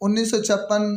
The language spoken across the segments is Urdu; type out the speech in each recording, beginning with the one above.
1956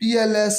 PLS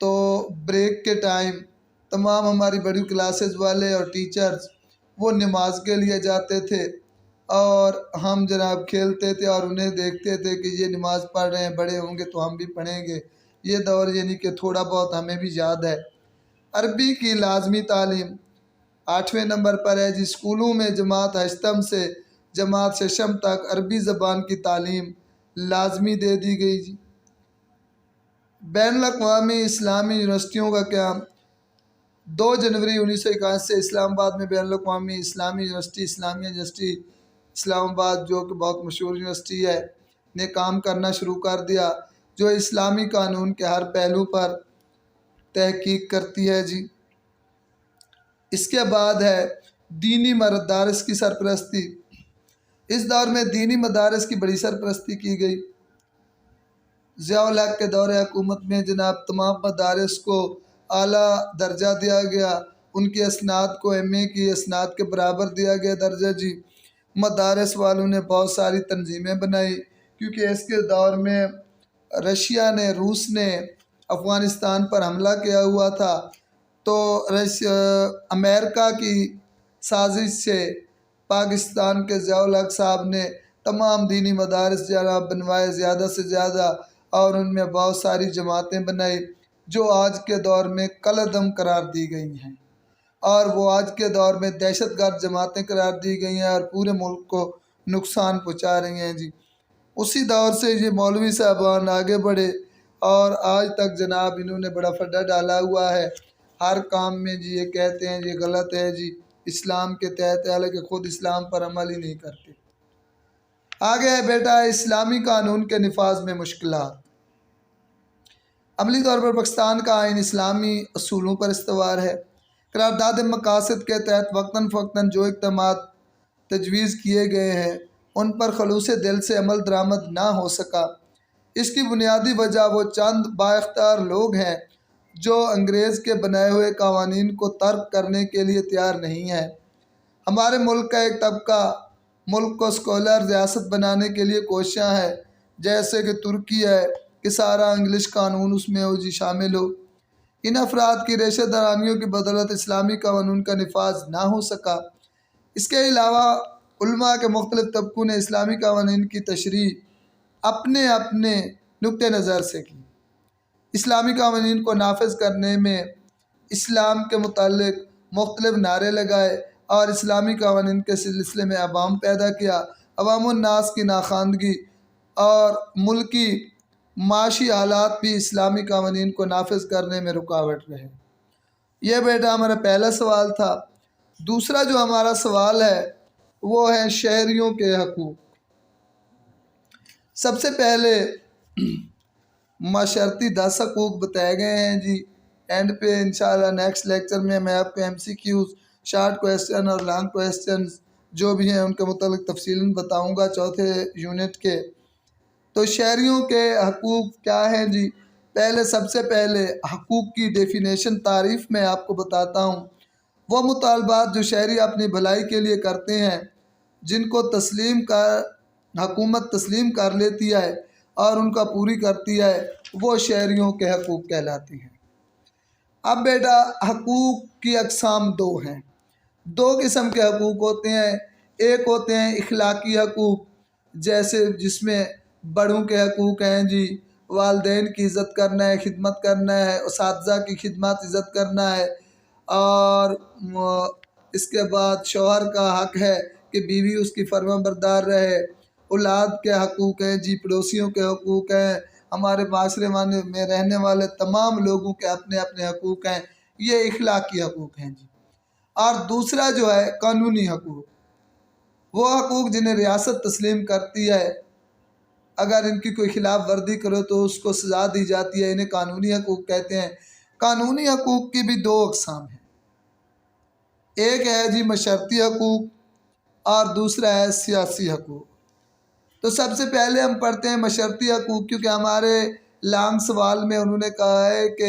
تو بریک کے ٹائم تمام ہماری بڑی کلاسز والے اور ٹیچرز وہ نماز کے لیے جاتے تھے اور ہم جناب کھیلتے تھے اور انہیں دیکھتے تھے کہ یہ نماز پڑھ رہے ہیں، بڑے ہوں گے تو ہم بھی پڑھیں گے۔ یہ دور یعنی کہ تھوڑا بہت ہمیں بھی یاد ہے۔ عربی کی لازمی تعلیم 8ویں نمبر پر ہے جی۔ اسکولوں میں جماعت ہشتم سے جماعت ششم تک عربی زبان کی تعلیم لازمی دے دی گئی جی۔ بین الاقوامی اسلامی یونیورسٹیوں کا قیام 2 جنوری 1981 سے اسلام آباد میں بین الاقوامی اسلامی یونیورسٹی اسلامیہ یونیورسٹی اسلام آباد جو کہ بہت مشہور یونیورسٹی ہے نے کام کرنا شروع کر دیا، جو اسلامی قانون کے ہر پہلو پر تحقیق کرتی ہے جی۔ اس کے بعد ہے دینی مدارس کی سرپرستی۔ اس دور میں دینی مدارس کی بڑی سرپرستی کی گئی۔ ضیاء الحق کے دور حکومت میں جناب تمام مدارس کو اعلیٰ درجہ دیا گیا، ان کی اسناد کو ایم اے کی اسناد کے برابر دیا گیا درجہ جی۔ مدارس والوں نے بہت ساری تنظیمیں بنائی کیونکہ اس کے دور میں رشیا نے روس نے افغانستان پر حملہ کیا ہوا تھا، تو امریکہ کی سازش سے پاکستان کے ضیاء الحق صاحب نے تمام دینی مدارس جناب بنوائے زیادہ سے زیادہ، اور ان میں بہت ساری جماعتیں بنائی جو آج کے دور میں کالعدم قرار دی گئی ہیں، اور وہ آج کے دور میں دہشت گرد جماعتیں قرار دی گئی ہیں اور پورے ملک کو نقصان پہنچا رہی ہیں جی۔ اسی دور سے یہ مولوی صاحبان آگے بڑھے اور آج تک جناب انہوں نے بڑا فڈا ڈالا ہوا ہے ہر کام میں جی۔ یہ کہتے ہیں یہ غلط ہے جی اسلام کے تحت، حالانکہ خود اسلام پر عمل ہی نہیں کرتے۔ آگے ہے بیٹا اسلامی قانون کے نفاذ میں مشکلات۔ عملی طور پر پاکستان کا آئین اسلامی اصولوں پر استوار ہے۔ قرارداد مقاصد کے تحت وقتاً فوقتاً جو اقدامات تجویز کیے گئے ہیں ان پر خلوص دل سے عمل درآمد نہ ہو سکا۔ اس کی بنیادی وجہ وہ چند بااختیار لوگ ہیں جو انگریز کے بنائے ہوئے قوانین کو ترک کرنے کے لیے تیار نہیں ہیں۔ ہمارے ملک کا ایک طبقہ ملک کو سیکولر ریاست بنانے کے لیے کوشاں ہے، جیسے کہ ترکی ہے کہ سارا انگلش قانون اس میں ہو جی شامل ہو۔ ان افراد کی ریشہ دارانیوں کی بدولت اسلامی قانون کا نفاذ نہ ہو سکا۔ اس کے علاوہ علماء کے مختلف طبقوں نے اسلامی قوانین کی تشریح اپنے اپنے نقطہ نظر سے کی۔ اسلامی قوانین کو نافذ کرنے میں اسلام کے متعلق مختلف نعرے لگائے اور اسلامی قوانین کے سلسلے میں عوام پیدا کیا۔ عوام الناس کی ناخواندگی اور ملکی معاشی حالات بھی اسلامی قوانین کو نافذ کرنے میں رکاوٹ رہے۔ یہ بیٹا ہمارا پہلا سوال تھا۔ دوسرا جو ہمارا سوال ہے وہ ہے شہریوں کے حقوق۔ سب سے پہلے معاشرتی 10 حقوق بتائے گئے ہیں جی۔ اینڈ پہ انشاءاللہ نیکسٹ لیکچر میں آپ کو MCQs، شارٹ کویسچن اور لانگ کویسچنز جو بھی ہیں ان کے متعلق تفصیلاً بتاؤں گا چوتھے یونٹ کے۔ تو شہریوں کے حقوق کیا ہیں جی؟ پہلے سب سے پہلے حقوق کی ڈیفینیشن تعریف میں آپ کو بتاتا ہوں۔ وہ مطالبات جو شہری اپنی بھلائی کے لیے کرتے ہیں، جن کو حکومت تسلیم کر لیتی ہے اور ان کا پوری کرتی ہے، وہ شہریوں کے حقوق کہلاتی ہیں۔ اب بیٹا حقوق کی اقسام 2 ہیں۔ 2 قسم کے حقوق ہوتے ہیں۔ ایک ہوتے ہیں اخلاقی حقوق، جیسے جس میں بڑوں کے حقوق ہیں جی، والدین کی عزت کرنا ہے، خدمت کرنا ہے، اساتذہ کی خدمات عزت کرنا ہے، اور اس کے بعد شوہر کا حق ہے کہ بیوی اس کی فرما بردار رہے۔ اولاد کے حقوق ہیں جی، پڑوسیوں کے حقوق ہیں، ہمارے معاشرے میں رہنے والے تمام لوگوں کے اپنے اپنے حقوق ہیں۔ یہ اخلاقی حقوق ہیں جی۔ اور دوسرا جو ہے قانونی حقوق، وہ حقوق جنہیں ریاست تسلیم کرتی ہے، اگر ان کی کوئی خلاف ورزی کرو تو اس کو سزا دی جاتی ہے، انہیں قانونی حقوق کہتے ہیں۔ قانونی حقوق کی بھی 2 اقسام ہیں۔ ایک ہے جی مشرتی حقوق اور دوسرا ہے سیاسی حقوق۔ تو سب سے پہلے ہم پڑھتے ہیں مشرتی حقوق، کیونکہ ہمارے لانگ سوال میں انہوں نے کہا ہے کہ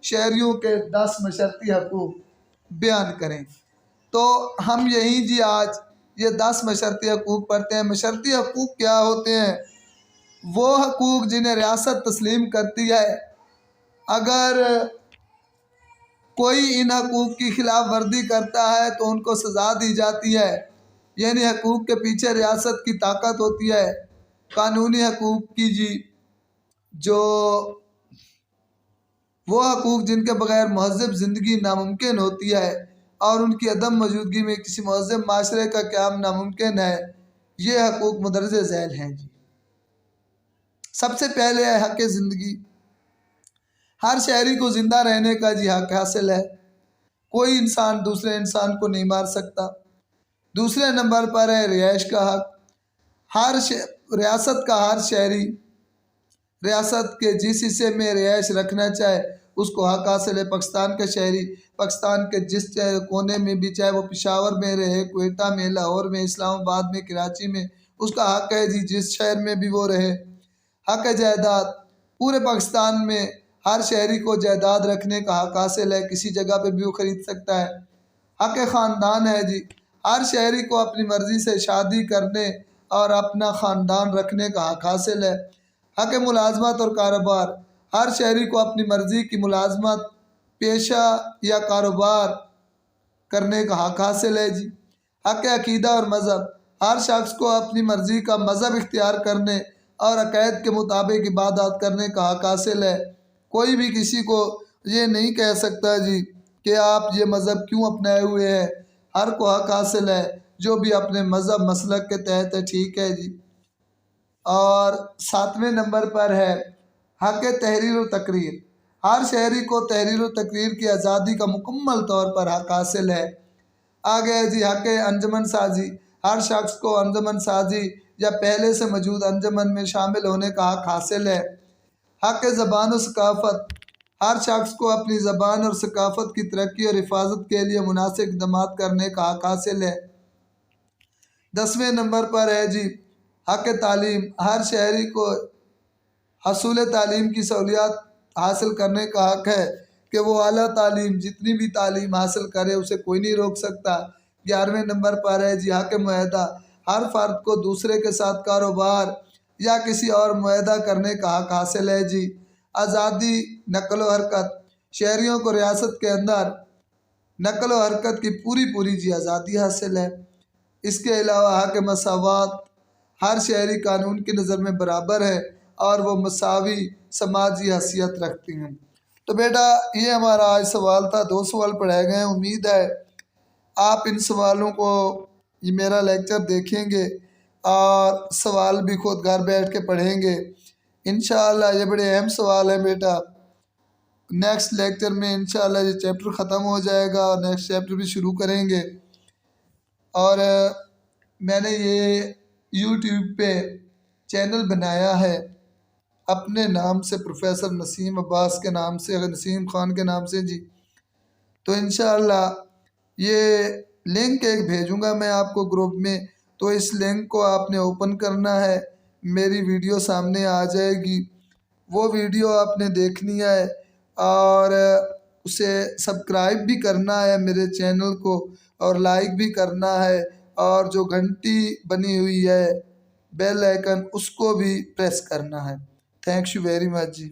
شہریوں کے 10 مشرتی حقوق بیان کریں، تو ہم یہیں جی آج یہ 10 مشرتی حقوق پڑھتے ہیں۔ مشرتی حقوق کیا ہوتے ہیں؟ وہ حقوق جنہیں ریاست تسلیم کرتی ہے اگر کوئی ان حقوق کی خلاف ورزی کرتا ہے تو ان کو سزا دی جاتی ہے، یعنی حقوق کے پیچھے ریاست کی طاقت ہوتی ہے، قانونی حقوق کی جی، جو وہ حقوق جن کے بغیر مہذب زندگی ناممکن ہوتی ہے اور ان کی عدم موجودگی میں کسی مہذب معاشرے کا قیام ناممکن ہے، یہ حقوق مندرجہ ذیل ہیں جی۔ سب سے پہلے ہے حق زندگی۔ ہر شہری کو زندہ رہنے کا جی حق حاصل ہے، کوئی انسان دوسرے انسان کو نہیں مار سکتا۔ دوسرے نمبر پر ہے رہائش کا حق۔ ریاست کا ہر شہری ریاست کے جس حصے میں رہائش رکھنا چاہے اس کو حق حاصل ہے۔ پاکستان کے شہری پاکستان کے جس کونے میں بھی، چاہے وہ پشاور میں رہے، کوئٹہ میں، لاہور میں، اسلام آباد میں، کراچی میں، اس کا حق ہے جی جس شہر میں بھی وہ رہے۔ حق جائیداد، پورے پاکستان میں ہر شہری کو جائیداد رکھنے کا حق حاصل ہے، کسی جگہ پہ بھی وہ خرید سکتا ہے۔ حق خاندان ہے جی، ہر شہری کو اپنی مرضی سے شادی کرنے اور اپنا خاندان رکھنے کا حق حاصل ہے۔ حق ملازمت اور کاروبار، ہر شہری کو اپنی مرضی کی ملازمت، پیشہ یا کاروبار کرنے کا حق حاصل ہے جی۔ حق عقیدہ اور مذہب، ہر شخص کو اپنی مرضی کا مذہب اختیار کرنے اور عقائد کے مطابق عبادات کرنے کا حق حاصل ہے۔ کوئی بھی کسی کو یہ نہیں کہہ سکتا جی کہ آپ یہ مذہب کیوں اپنائے ہوئے ہیں، ہر کو حق حاصل ہے جو بھی اپنے مذہب مسلک کے تحت ہے، ٹھیک ہے جی۔ اور 7ویں نمبر پر ہے حق تحریر و تقریر، ہر شہری کو تحریر و تقریر کی آزادی کا مکمل طور پر حق حاصل ہے۔ آگے ہے جی حق انجمن سازی، ہر شخص کو انجمن سازی یا پہلے سے موجود انجمن میں شامل ہونے کا حق حاصل ہے۔ حق زبان و ثقافت، ہر شخص کو اپنی زبان اور ثقافت کی ترقی اور حفاظت کے لیے مناسب اقدامات کرنے کا حق حاصل ہے۔ 10ویں نمبر پر ہے جی حق تعلیم، ہر شہری کو حصول تعلیم کی سہولیات حاصل کرنے کا حق ہے کہ وہ اعلیٰ تعلیم، جتنی بھی تعلیم حاصل کرے اسے کوئی نہیں روک سکتا۔ 11ویں نمبر پر ہے جی حق معاہدہ، ہر فرد کو دوسرے کے ساتھ کاروبار یا کسی اور معاہدہ کرنے کا حق حاصل ہے جی۔ آزادی نقل و حرکت، شہریوں کو ریاست کے اندر نقل و حرکت کی پوری جی آزادی حاصل ہے۔ اس کے علاوہ حق مساوات، ہر شہری قانون کی نظر میں برابر ہے اور وہ مساوی سماجی حیثیت رکھتی ہیں۔ تو بیٹا یہ ہمارا آج سوال تھا، 2 سوال پڑھائے گئے ہیں، امید ہے آپ ان سوالوں کو، یہ میرا لیکچر دیکھیں گے اور سوال بھی خود گھر بیٹھ کے پڑھیں گے انشاءاللہ۔ یہ بڑے اہم سوال ہیں بیٹا، نیکسٹ لیکچر میں انشاءاللہ یہ چیپٹر ختم ہو جائے گا اور نیکسٹ چیپٹر بھی شروع کریں گے۔ اور میں نے یہ یوٹیوب پہ چینل بنایا ہے اپنے نام سے، پروفیسر نسیم عباس کے نام سے، نسیم خان کے نام سے جی۔ تو انشاءاللہ یہ لنک ایک بھیجوں گا میں آپ کو گروپ میں، تو اس لنک کو آپ نے اوپن کرنا ہے، میری ویڈیو سامنے آ جائے گی، وہ ویڈیو آپ نے دیکھنی ہے اور اسے سبسکرائب بھی کرنا ہے میرے چینل کو، اور لائک بھی کرنا ہے، اور جو گھنٹی بنی ہوئی ہے بیل آئیکن اس کو بھی پریس کرنا ہے۔ Thank you very much G.